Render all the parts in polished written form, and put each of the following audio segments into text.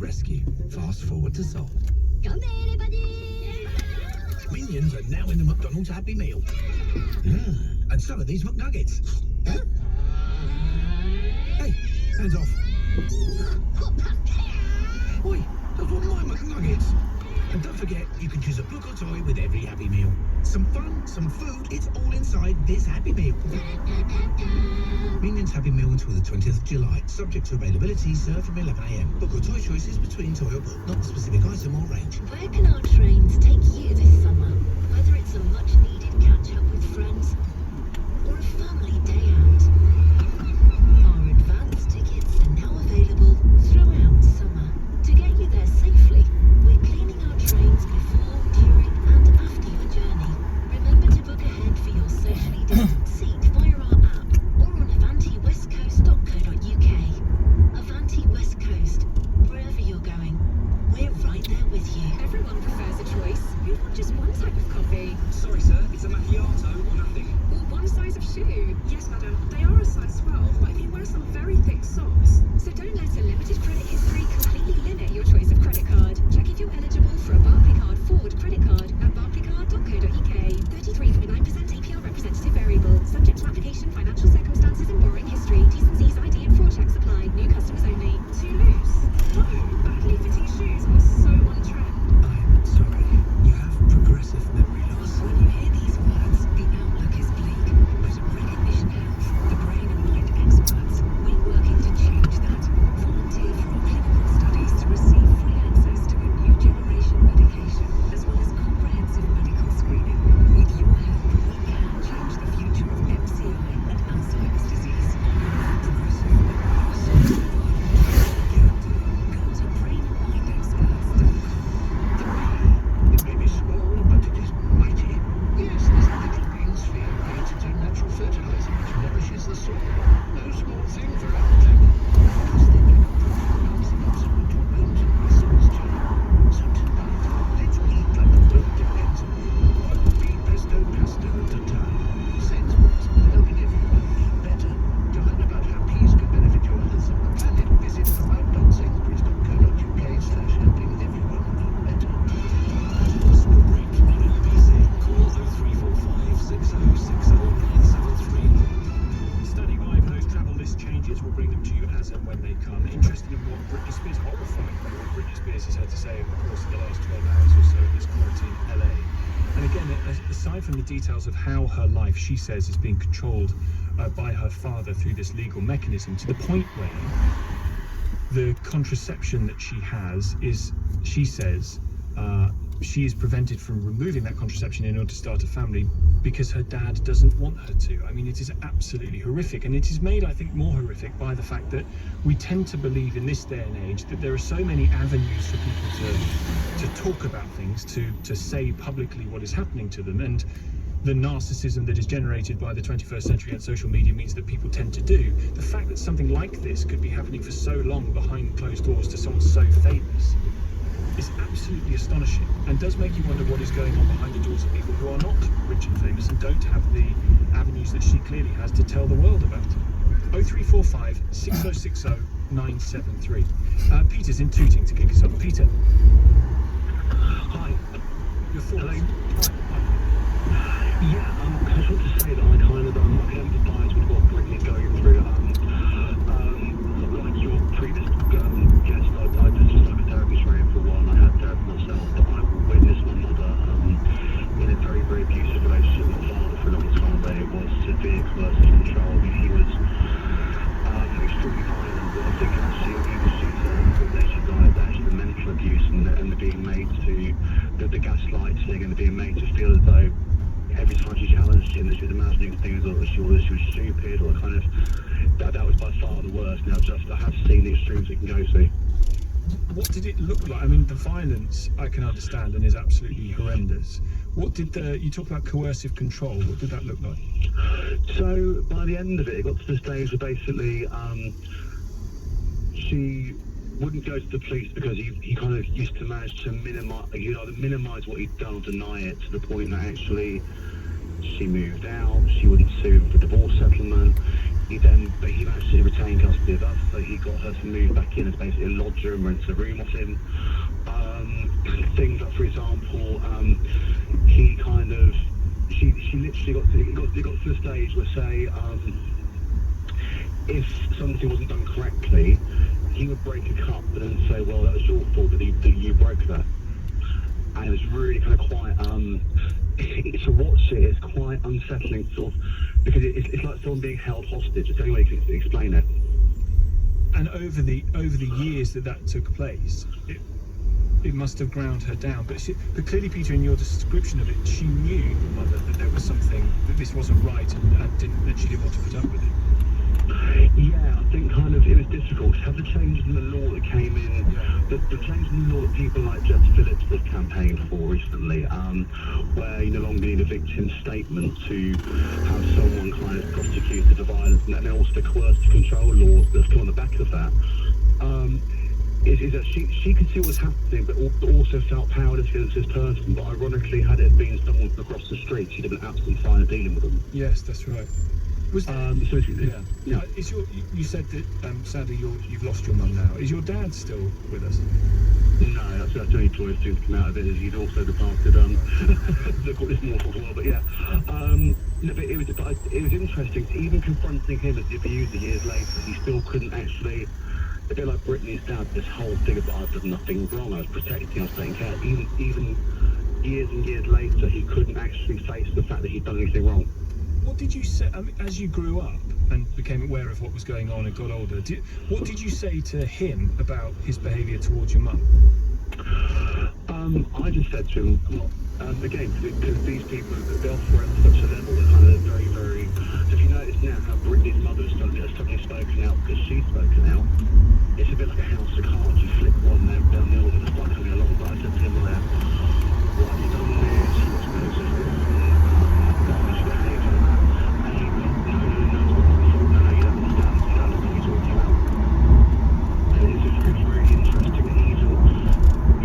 rescue. Fast forward to Seoul. Come there, everybody! Minions are now in the McDonald's Happy Meal. And so are these McNuggets. Huh? Hey, hands off. Oi, those were my McNuggets. And don't forget, you can choose a book or toy with every Happy Meal. Some fun, some food, it's all inside this Happy Meal. Minions Happy Meal until the 20th of July. Subject to availability, served from 11 a.m. Book or toy choices between toy or book, not a specific item or range. Where can our trains take you this summer? Whether it's a much-needed catch-up with friends or a family day out. Our advance tickets are now available throughout summer. To get you there safely, we're cleaning our trains before, during and after your journey. Remember to book ahead for your socially distant seat via our app or on avantywestcoast.co.uk. Avanti West Coast, wherever you're going, we're right there with you. Everyone prefers a choice. Who'd want just one type of coffee? Sorry, sir, it's a macchiato or nothing. Or one size of shoe? Yes, madam, they are a size 12, but if you wear some very thick socks. So don't let a limited credit history completely limit your choice of credit card. Check if you're eligible for a Barclaycard Forward credit card at barclaycard.co.uk. 33.9% APR representative variable. Subject to application, financial circumstances and borrowing history. T's and C's, ID and fraud checks apply. New customers only. Too loose? No, badly fitting shoes are so on trend. I'm sorry, you have progressive memory loss. When you hear these words, the outlook is bleak. But at Recognition Health, the brain and mind experts, we're working to change that. Volunteer for our clinical studies to receive free access to a new generation medication, as well as comprehensive medical screening. With your help, we can change the future of MCI and Alzheimer's disease. Progressive memory loss. Go to brainandmindexperts.com. It may be small, but it is mighty. Yes, this little green sphere created a natural fertilizer which nourishes the soil. No small thing for our planet. Because they make products that absolute to bones and muscles too. So tonight, let's eat like the world depends on it. What would be pesto, pasta, and tartare? Sensibles, helping everyone eat better. To learn about how peas can benefit your health and the planet, visit about.sainsbury's.co.uk/helping everyone eat better. Ask for break on NBC. Call 0345 6060 973. Study by those travel list changes. We'll bring them to you as and when they come. Interested in what Britney Spears, horrified by what Britney Spears has had to say over the course of the last 12 hours or so in this quarantine LA. And again, aside from the details of how her life, she says, is being controlled by her father through this legal mechanism, to the point where the contraception that she has is, she says, she is prevented from removing that contraception in order to start a family because her dad doesn't want her to. I mean, it is absolutely horrific, and it is made, I think, more horrific by the fact that we tend to believe in this day and age that there are so many avenues for people to talk about things, to say publicly what is happening to them, and the narcissism that is generated by the 21st century and social media means that people tend to do. The fact that something like this could be happening for so long behind closed doors to someone so famous is absolutely astonishing, and does make you wonder what is going on behind the doors of people who are not rich and famous and don't have the avenues that she clearly has to tell the world about. 0345 6060 973. Peter's in Tooting to kick us off. Peter. Hi. Your thoughts? Hello. Yeah, I just want to say that I kind of empathise with what Britney's going through. Like your previous guest, I just like a therapy training for one. I had therapy myself, but I witnessed my mother in a very, very abusive relationship with my father for a long time, where it was severe coercive control. I mean, he was extremely violent, but I think actually he was due to actually the mental abuse and the being made to the gaslighting and the being made to feel as though every time she challenged him, that she was imagining things, or that she was stupid, or kind of that was by far the worst. Now, I have seen the extremes it can go to. What did it look like? I mean, the violence I can understand and is absolutely horrendous. What did you talk about coercive control? What did that look like? So by the end of it got to the stage where basically she wouldn't go to the police because he kind of used to manage to minimise what he'd done or deny it, to the point that actually she moved out, she wouldn't sue him for divorce settlement. but he managed to retain custody of us, so he got her to move back in as basically a lodger and rent a room off him. Things like, for example, he kind of, she literally got to the stage where, say, if something wasn't done correctly, he would break a cup and then say, well, that was your fault that you broke that. And it was really kind of quite, to watch it, it's quite unsettling, sort of, because it's like someone being held hostage. It's the only way you can explain it. And over the years that took place, it must have ground her down. But clearly, Peter, in your description of it, she knew, your mother, that there was something, that this wasn't right, and she didn't want to put up with it. Yeah, I think kind of it was difficult to have the changes in the law that came in. The changes in the law that people like Jess Phillips have campaigned for recently, where you no longer need a victim's statement to have someone kind of prosecuted for violence, and then also the coercive control laws that's come on the back of that. Is that she could see what was happening, but also felt powerless against this person. But ironically, had it been someone from across the street, she'd have been absolutely fine at dealing with them. Yes, that's right. Was there, yeah. Is you said that sadly you've lost your mum now. Is your dad still with us? No, that's the only joyous thing to come out of it, is he's also departed. Look what this awful world, but yeah. No, but it was interesting, even confronting him as the abuser years later. He still couldn't actually. A bit like Brittany's dad, this whole thing about I've done nothing wrong, I was protecting, I was taking care. Even years and years later, he couldn't actually face the fact that he'd done anything wrong. What did you say, as you grew up and became aware of what was going on and got older? What did you say to him about his behaviour towards your mum? I just said to him, look, again, because these people, they offer at such a level, they're kind of very, very... So if you notice now how Brittany's mother has suddenly spoken out because she's spoken out, it's a bit like a house of cards. You flip one, they'll know that it's not coming along. But I said to him, why have you done this? What's going on? Why is your behaviour like that? And he went, no, it's not my fault. No, you don't understand. You don't understand what you're talking about. And it's really, really interesting. And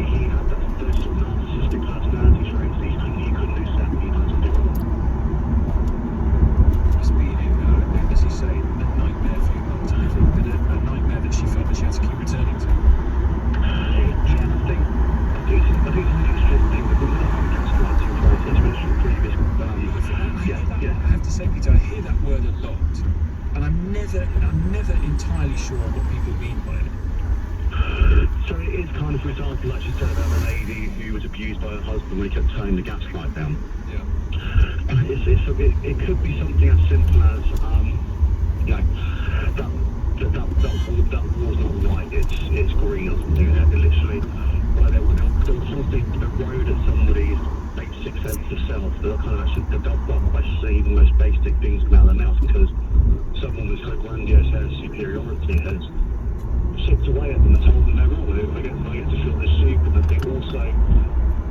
he had those sort of narcissistic personality traits that he couldn't accept when he done something wrong. It's been, as you say, a nightmare for your mum to live in, but a nightmare that she felt that she had to keep returning to. Yeah, I think it's an interesting thing because of the whole gaslighting process, which the previous... I have to say, Peter, I hear that word a lot, and I'm never entirely sure what people mean by it. So it is kind of, for example, like she said about the lady who was abused by her husband when he kept turning the gas light down. Yeah. It could be something as simple as, that wall's not white, it's green or something. It literally, where they'll something erode at somebody's basic sense of self. They'll kind of actually, they'll question even the most basic things come out of their mouth because someone with so grandiose has superiority has chipped away at them and told them they're wrong. I get to feel this soup, and I think also,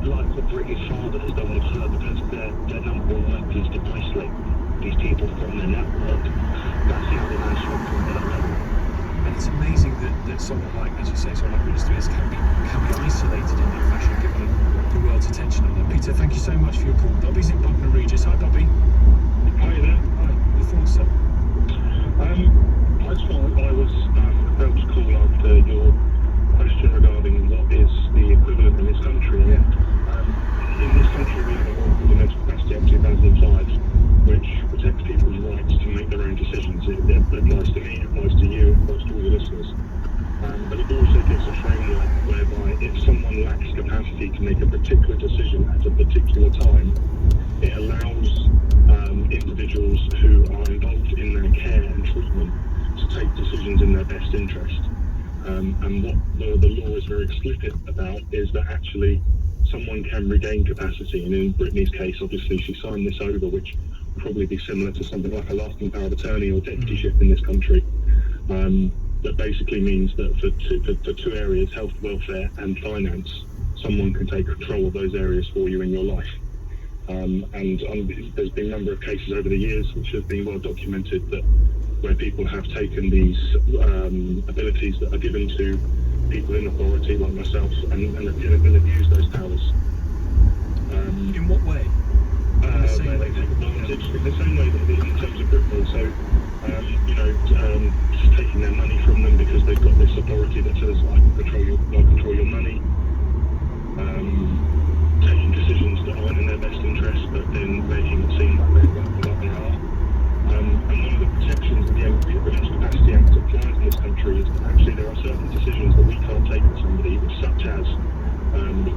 like what Brittany's father has done with her, because their number one weapon is to isolate these people from their network. That's how they manage to operate at that level. And it's amazing that someone like, as you say, someone like Britney Spears can be isolated in that fashion, given the world's attention on her. Peter, thank you so much for your call. Bobby's in Buckner Regis. Hi, Bobby. Hi there. Hi. Your thoughts, sir? I just thought I was about to call after your question regarding what is the equivalent in this country. In this country, we have a law called the Mental Capacity Act 2005, which protects people's rights to make their own decisions. It applies to me, it applies to you, it applies to all your listeners. But it also gives a framework whereby if someone lacks capacity to make a particular decision at a particular time, it allows individuals who are involved in their care and treatment to take decisions in their best interest. And what the law is very explicit about is that actually someone can regain capacity. And in Brittany's case, obviously, she signed this over, which would probably be similar to something like a lasting power of attorney or deputyship in this country. That basically means that for two areas, health, welfare and finance, someone can take control of those areas for you in your life. And there's been a number of cases over the years which have been well documented that where people have taken these abilities that are given to people in authority like myself and abused those powers. In what way? They take advantage in the same way that in terms of Brittany. So just taking their money from them because they've got this authority that says I can control your money, taking decisions that aren't in their best interest, but then making it seem like they are. And one of the protections that the Evidence Capacity Act applies in this country is that actually there are certain decisions that we can't take for somebody, such as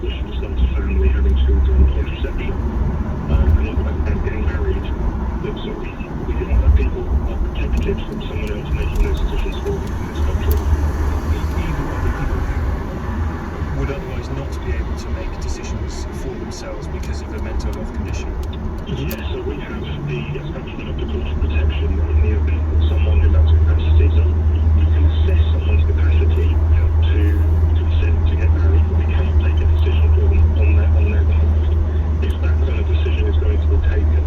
wishing to start a family, having children, contraception, and getting married. So we people are protected from someone else making those decisions for them in this country. Even other people who would otherwise not be able to make decisions for themselves because of a mental health condition. Yeah, so we have the establishment of the court of protection in the event that someone who has capacity. So we can assess someone's capacity to consent to get married, but we cannot take a decision for them on their behalf. If that kind of decision is going to be taken,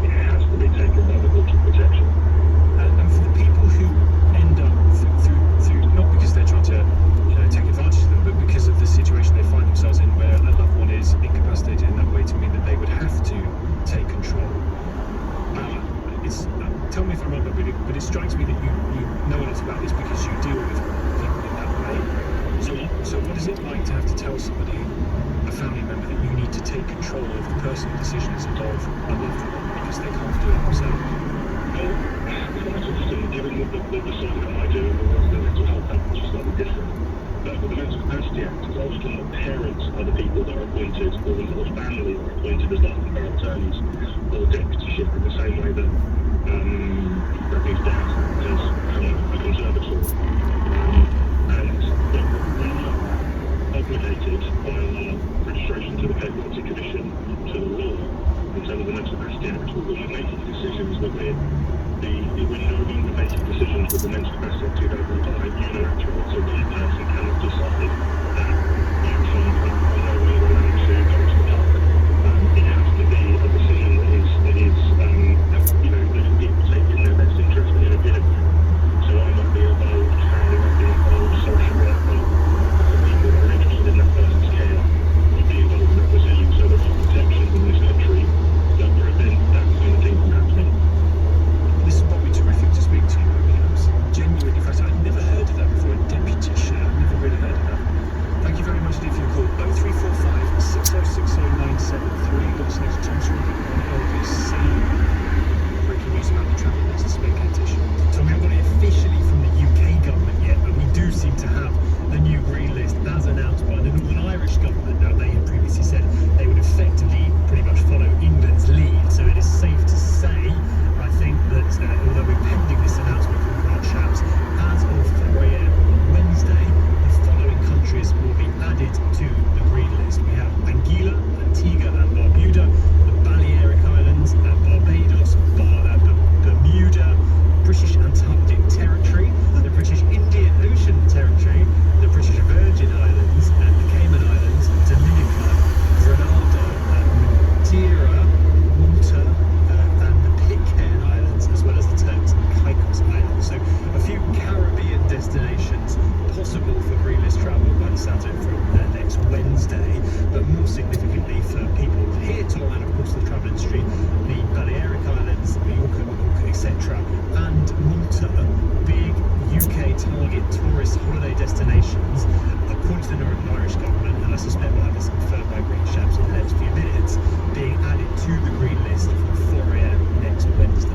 it has to be taken by the court of protection. And for the people who end up through not because they're trying to take advantage of them, but because of the situation they find themselves in, where a loved one is incapacitated in that way, to mean that they would have to take control. Tell me if I'm wrong, but it strikes me that you know a lot about this because you deal with people in that way. So what is it like to have to tell somebody, a family member, that you need to take control of the personal decisions of a loved one because they can't do it themselves? Well, quite often, given the side that I do, the mental health act, which is slightly different, but with the Mental Capacity Act, it's often the parents are the people that are appointed, or family are appointed as life and power attorneys, or deputyship in the same way that Bradley's dad has a conservator. And we are obligated by our registration to the Capability Commission, to the law, in terms of the Mental Capacity Act, but we're making decisions that we're no longer making decisions with the Mental Capacity Act 2005 unilaterally. So one person cannot decide that my son are no longer allowed to go to the park. It has to be a decision that is that people take in their best interest in a bit. So I might be involved, family might be involved, social worker, the people that are interested in that person's care would be involved in that decision. So there are protections in this country that prevent that kind of thing from happening. This is probably terrific to speak to you. Genuinely, in fact, I'd never heard of that before. A deputy chair, I've never really heard of that. Thank you very much indeed for your call. 0345 6060 973. Listening to Tom Swan on LBC. Breaking news about the travel business spec edition. So we haven't got it officially from the UK government yet, but we do seem to have the new green list as announced by the Northern Irish government. Now, they had previously said they would effectively pretty much follow England's lead. So it is safe to say, I think, that although we're pending this announcement from Grant Shapps, as of 4 a.m. on Wednesday, the following countries will be added to the green list. We have Anguilla, Antigua and Barbuda, the Balearic Islands, Barbados, Bermuda, British Antarctic Territory, the British Indian Ocean Territory, the British Virgin Islands, the Cayman Islands, Dominica, Grenada, Madeira, Malta, and the Pitcairn Islands, as well as the Turks and Caicos Islands. So a few Caribbean destinations possible for green list travel by the sounds of it from next Wednesday, but more significantly for people here to and of course the travel industry, the Balearic Islands, Mallorca, etc., and Malta, big UK target tourist holiday destinations, according to the Northern Irish government, and I suspect we'll have this confirmed by Grant Shapps in the next few minutes, being added to the green list from 4 a.m. next Wednesday.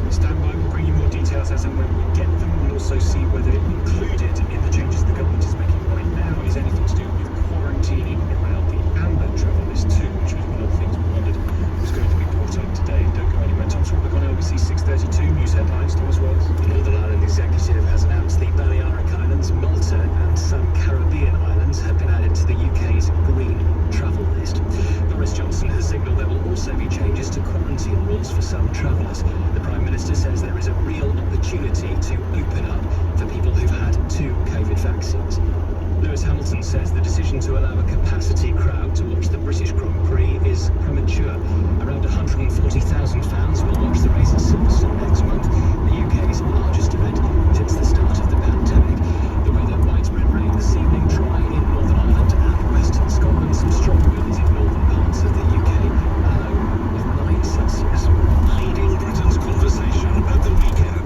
Stand by, we'll bring you more details as and when we get them. We'll also see whether included in the changes the government is making right now is anything to do with quarantining around the amber travel list too, which was one of the things we wondered was going to be brought up today. Don't go anywhere. Tom Swan on LBC 632 News Headlines. Thomas Wells. The Northern Ireland Executive has announced the Balearic Islands, Malta and some Caribbean islands have been added to the UK's green travel list. Boris Johnson has signalled there will also be changes to quarantine rules for some travellers. The Prime Minister says there is a real opportunity to open up for people who've had 2 COVID vaccines. Lewis Hamilton says the decision to allow a capacity crowd to watch the British Grand Prix is premature. Around 140,000 fans will watch the race at Silverstone next month, the UK's largest event since the start of the pandemic. The weather, widespread rain this evening, dry in Northern Ireland and Western Scotland, some strong winds in northern parts of the UK, a low of 9 Celsius. Leading Britain's conversation at the weekend.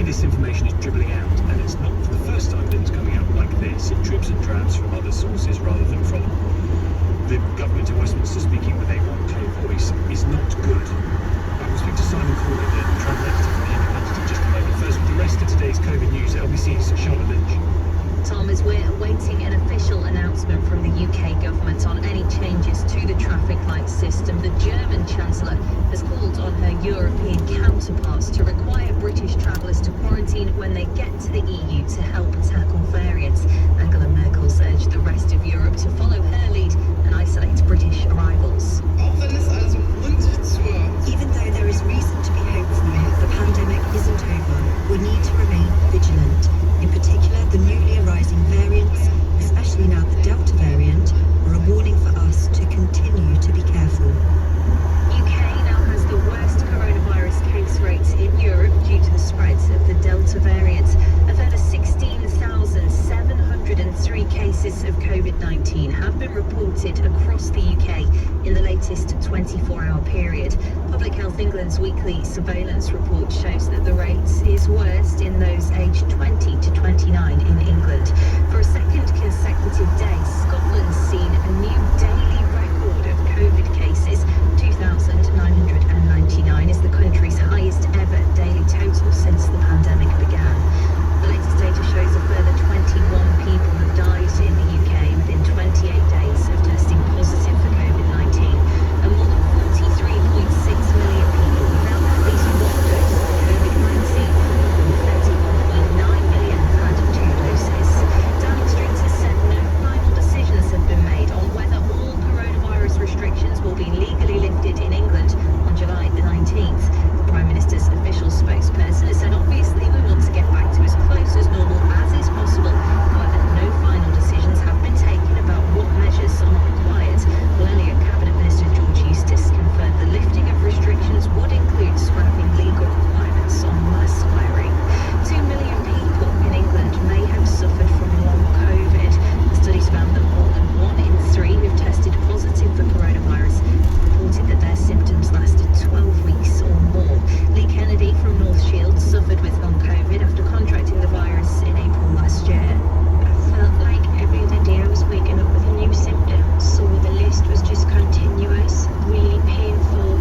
this information is dribbling out, and it's not for the first time that it's coming out like this. It dribs and drabs from other sources rather than from the government in Westminster speaking with a one clear voice is not good. We'll speak to Simon Corley, the travel editor from The Independent, in just a moment. First, with the rest of today's COVID news, LBC's Charlotte Lynch. Tom, as we're awaiting an official announcement from the UK government on any changes to the traffic light system, the German Chancellor has called on her European counterparts to require British travellers to quarantine when they get to the EU to help tackle variants. Angela Merkel's urged the rest of Europe to follow her lead and isolate British arrivals. Even though there is reason to be hopeful, the pandemic isn't over. We need to remain vigilant. In particular, the newly arising variants, especially now the Delta variant, are a warning for us to continue to be careful. UK now has the worst coronavirus case rates in Europe due to the spread of the Delta variant. A further 16,703 cases of COVID-19 have been reported across the UK in the latest 24-hour period. Public Health England's weekly surveillance report shows that the rate is worst in those aged 20 to 29 in England. For a second consecutive day, Scotland's seen a new daily record of COVID cases. 2,999 is the country's highest ever daily total since the pandemic began. The latest data shows a further 21 people have died in the UK within 28 days of testing positive for COVID-19, and more than 43.6 million people have now had at least one dose of COVID-19, and 31.9 million have had 2 doses. Downing Street has said no final decisions have been made on whether all coronavirus restrictions will be legally lifted in England on July the 19th. The Prime Minister's official spokesperson has said obviously we want to get back to as close as normal as is possible. However, no final decisions have been taken about what measures are required. Well, earlier, Cabinet Minister George Eustice confirmed the lifting of restrictions would include scrapping legal requirements on mask wearing. 2 million people in England may have suffered from long COVID. The studies found that more than 1 in 3 who've tested positive for coronavirus reported that their symptoms lasted 12 weeks or more. Lee Kennedy from North Shields suffered with long COVID after contracting the virus in April last year. I felt like every other day I was waking up with a new symptom, so the list was just continuous, really painful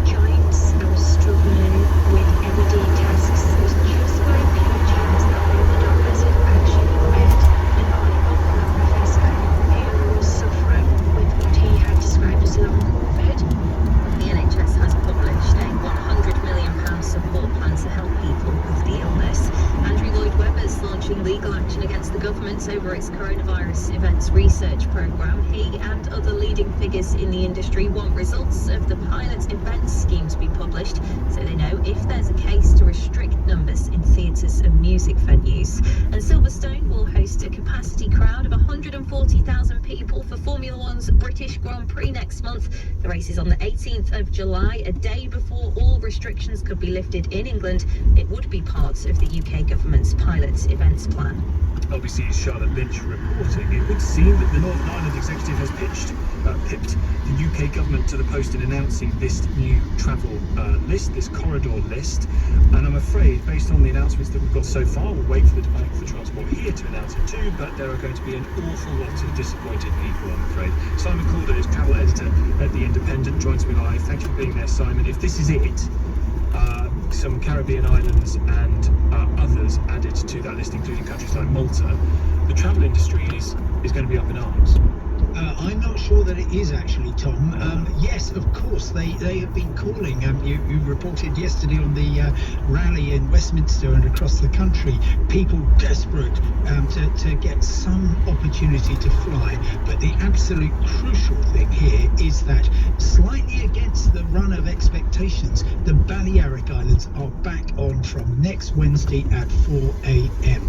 joints. I was struggling with everyday tasks. It was just by pure chance that one of the doctors had actually read an article from a professor who was suffering with what he had described as long COVID. The NHS has published a £100 million support plan to help people with the illness. Andrew Lloyd Webber's launching legal action against the government over its coronavirus events research programme. He and other leading figures in the industry want results of the pilot events scheme to be published so they know if there's a case to restrict numbers in theatres and music venues. And Silverstone will host a capacity crowd of 140,000 people for Formula One's British Grand Prix next month. The race is on the 18th of July, a day before all restrictions could be lifted in England. It would be part of the UK government's pilot events plan. LBC's Charlotte Lynch reporting. It would seem that the Northern Ireland executive has pipped the UK government to the post in announcing this new travel list, this corridor list. And I'm afraid, based on the announcements that we've got so far, we'll wait for the Department for Transport here to announce it too, but there are going to be an awful lot of disappointed people, I'm afraid. Simon Calder is travel editor at The Independent, joins me live. Thank you for being there, Simon. If this is it, some Caribbean islands and others added to that list, including countries like Malta, the travel industry is going to be up in arms. I'm not sure that it is actually, Tom. Yes, of course, they have been calling. You reported yesterday on the rally in Westminster and across the country, people desperate to get some opportunity to fly. But the absolute crucial thing here is that, slightly against the run of expectations, the Balearic Islands are back on from next Wednesday at 4 a.m.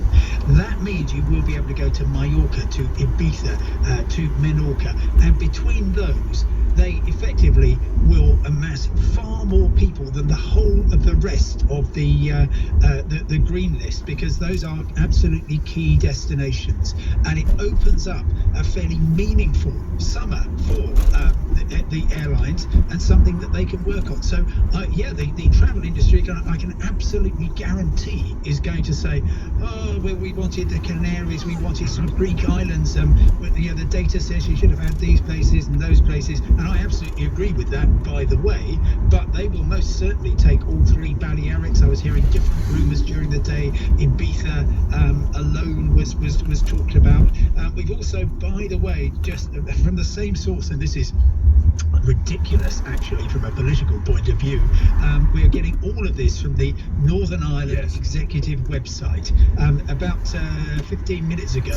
That means you will be able to go to Mallorca, to Ibiza, to Menorca, and between those, they effectively will amass far more people than the whole of the rest of the green list, because those are absolutely key destinations, and it opens up a fairly meaningful summer for the airlines and something that they can work on. So the travel industry, I can absolutely guarantee, is going to say, oh well, we wanted the Canaries, we wanted some Greek islands, the data says you should have had these places and those places, and I absolutely agree with that, by the way. But they will most certainly take all three Balearics. I was hearing different rumours during the day. Ibiza alone was talked about. We've also, by the way, just from the same source, and this is ridiculous actually from a political point of view, we are getting all of this from the Northern Ireland Executive website. About 15 minutes ago,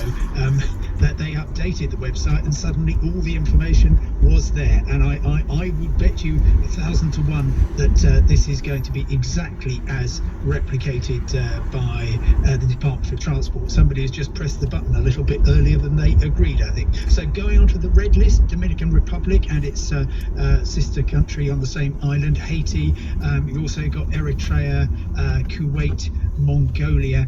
that they updated the website, and suddenly all the information was there, and I would bet you 1,000 to 1 that this is going to be exactly as replicated by the Department for Transport. Somebody has just pressed the button a little bit earlier than they agreed, I think. So going on to the red list, Dominican Republic and its sister country on the same island, Haiti. You've also got Eritrea, Kuwait, Mongolia,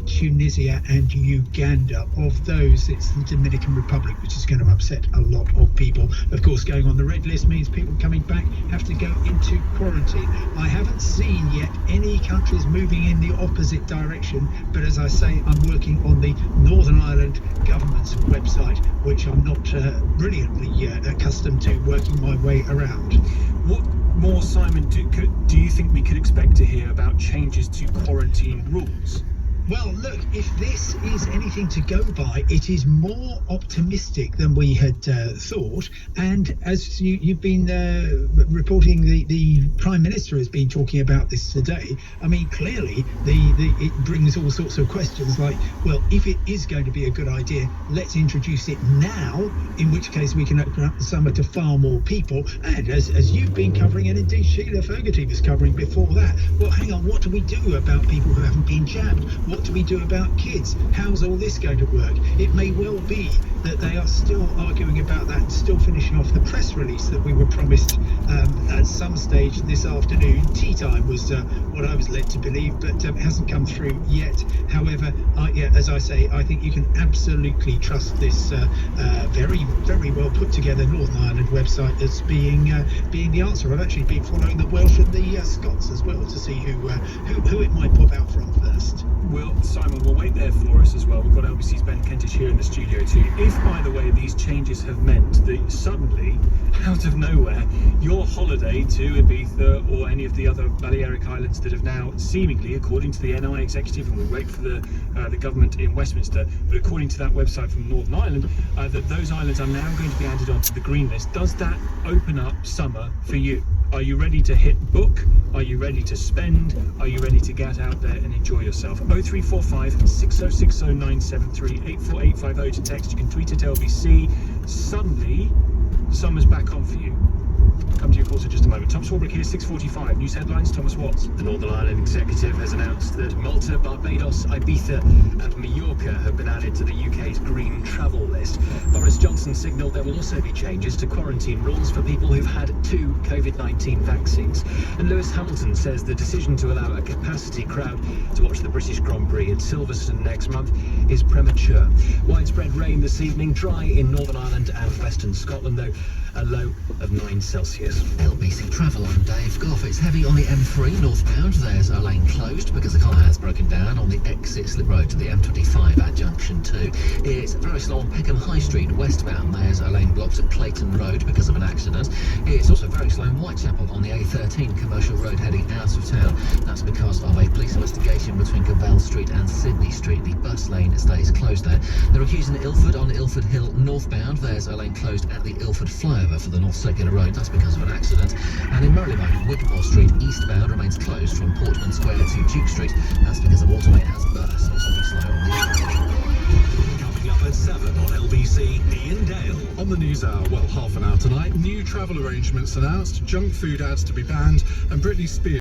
Tunisia and Uganda. Of those, it's the Dominican Republic which is going to upset a lot of people. Of course, going on the red list means people coming back have to go into quarantine. I haven't seen yet any countries moving in the opposite direction, but as I say, I'm working on the Northern Ireland government's website, which I'm not brilliantly accustomed to working my way around. What more, Simon, do you think we could expect to hear about changes to quarantine rules? Well, look, if this is anything to go by, it is more optimistic than we had thought. And as you've been reporting, the Prime Minister has been talking about this today. I mean, clearly, it brings all sorts of questions like, well, if it is going to be a good idea, let's introduce it now, in which case we can open up the summer to far more people. And as you've been covering, and indeed Sheila Fogarty was covering before that, well, hang on, what do we do about people who haven't been jabbed? What do we do about kids? How's all this going to work? It may well be that they are still arguing about that and still finishing off the press release that we were promised at some stage this afternoon. Tea time was what I was led to believe, but it hasn't come through yet. However, as I say, I think you can absolutely trust this very, very well put together Northern Ireland website as being the answer. I've actually been following the Welsh and the Scots as well to see who it might pop out from first. Well, Simon, we'll wait there for us as well. We've got LBC's Ben Kentish here in the studio too. If, by the way, these changes have meant that suddenly, out of nowhere, your holiday to Ibiza or any of the other Balearic Islands that have now seemingly, according to the NI executive, and we'll wait for the government in Westminster, but according to that website from Northern Ireland, that those islands are now going to be added onto the green list. Does that open up summer for you? Are you ready to hit book? Are you ready to spend? Are you ready to get out there and enjoy yourself? 0345 6060 973 84850 to text. You can tweet at LBC. Suddenly, summer's back on for you. Come to your calls in just a moment. Tom Swarbrick here, 6:45. News headlines, Thomas Watts. The Northern Ireland Executive has announced that Malta, Barbados, Ibiza and Mallorca have been added to the UK's green travel list. Boris Johnson signalled there will also be changes to quarantine rules for people who've had 2 COVID-19 vaccines. And Lewis Hamilton says the decision to allow a capacity crowd to watch the British Grand Prix at Silverstone next month is premature. Widespread rain this evening, dry in Northern Ireland and Western Scotland, though a low of 9 Celsius. LBC Travel, I'm Dave Goff. It's heavy on the M3 northbound. There's a lane closed because a car has broken down on the exit slip road to the M25 at junction 2. It's very slow on Peckham High Street westbound. There's a lane blocked at Clayton Road because of an accident. It's also very slow in Whitechapel on the A13 commercial road heading out of town. That's because of a police investigation between Cavell Street and Sydney Street. The bus lane stays closed there. They're accusing Ilford on Ilford Hill northbound. There's a lane closed at the Ilford flyover for the North Circular Road. That's because of an accident. And in Marylebone, Wigmore Street eastbound remains closed from Portman Square to Duke Street. That's because a water main has burst. It's really slow on the Coming up at 7 on LBC, Ian Dale. On the News Hour, well, half an hour tonight, new travel arrangements announced, junk food ads to be banned, and Britney Spears